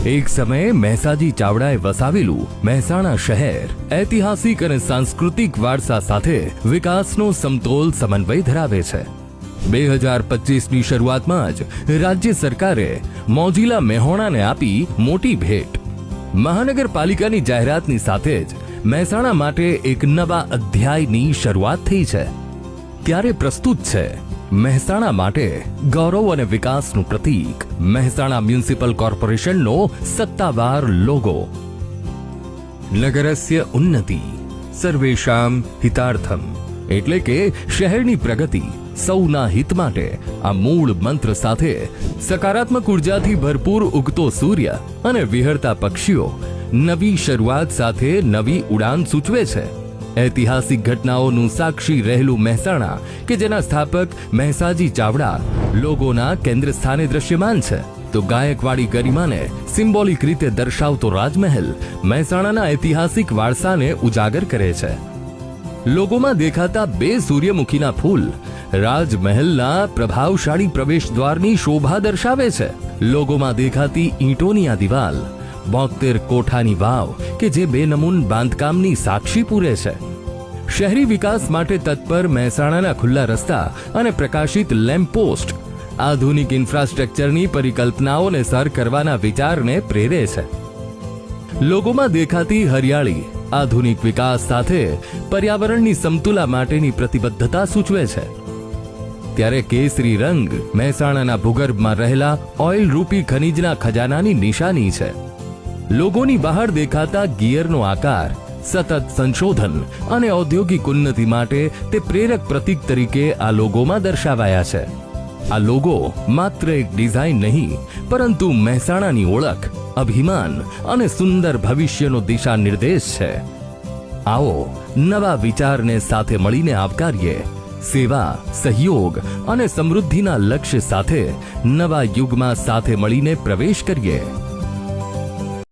એક સમયે મહેસાજી ચાવડાએ વસાવેલું મહેસાણા શહેર ઐતિહાસિક અને સાંસ્કૃતિક વારસા સાથે વિકાસનો સમતોલ સમન્વય ધરાવે છે. 2025ની શરૂઆતમાં જ રાજ્ય સરકારે મોજીલા મેહોણાને આપી મોટી ભેટ. મહાનગરપાલિકાની જાહેરાતની સાથે જ મહેસાણા માટે એક નવા અધ્યાયની શરૂઆત થઈ છે. ત્યારે પ્રસ્તુત છે મહેસાણા માટે ગૌરવ અને વિકાસનું પ્રતીક મહેસાણા મ્યુનિસિપલ કોર્પોરેશનનો સત્તાવાર લોગો. નગરસ્ય ઉન્નતિ સર્વેષામ હિતાર્થમ, એટલે કે શહેરની પ્રગતિ સૌના હિત માટે આ મૂળ મંત્ર સાથે સકારાત્મક ઉર્જાથી ભરપૂર ઉગતો સૂર્ય અને વિહરતા પક્ષીઓ નવી શરૂઆત સાથે નવી ઉડાન સૂચવે છે. ઐતિહાસિક ઘટનાઓનું સાક્ષી રહેલું મહેસાણા કે જેના સ્થાપક મહેસાજી ચાવડા લોગોના કેન્દ્ર સ્થાને દ્રશ્યમાન છે, તો ગાયકવાડી ગરિમાને સિમ્બોલિક રીતે દર્શાવતો રાજમહેલ મહેસાણાના ઐતિહાસિક વારસાને ઉજાગર કરે છે. લોગોમાં દેખાતા બે સૂર્યમુખીના ફૂલ રાજમહેલના પ્રભાવશાળી પ્રવેશ દ્વારની શોભા દર્શાવે છે. લોગોમાં દેખાતી ઈંટોની આ દિવાલ 72 કોઠાની વાવ કે જે બેનમૂન બાંધકામની સાક્ષી પૂરે છે. શહેરી વિકાસ માટે તત્પર મહેસાણાના ખુલ્લા રસ્તા અને પ્રકાશિત લેમ્પ પોસ્ટ આધુનિક ઇન્ફ્રાસ્ટ્રક્ચરની પરિકલ્પનાઓને સર કરવાના વિચારને પ્રેરે છે. લોગોમાં દેખાતી હરિયાળી આધુનિક વિકાસ સાથે પર્યાવરણની સમતુલા માટેની પ્રતિબદ્ધતા સૂચવે છે. ત્યારે કેસરી રંગ મહેસાણાના ભૂગર્ભમાં રહેલા ઓઇલ રૂપી ખનિજના ખજાનાની નિશાની છે. લોગોની બહાર દેખાતા ગિયરનો આકાર સતત સંશોધન અને ઔદ્યોગિક ઉન્નતિ માટે તે પ્રેરક પ્રતીક તરીકે આ લોગોમાં દર્શાવાયા છે. આ લોગો માત્ર એક ડિઝાઇન નહીં, પરંતુ મહેસાણાની ઓળખ, અભિમાન અને સુંદર ભવિષ્યનો દિશા નિર્દેશ છે. આવો નવા વિચારને સાથે મળીને આવકારીએ. સેવા, સહયોગ અને સમૃદ્ધિના લક્ષ્ય સાથે નવા યુગમાં સાથે મળીને પ્રવેશ કરીએ.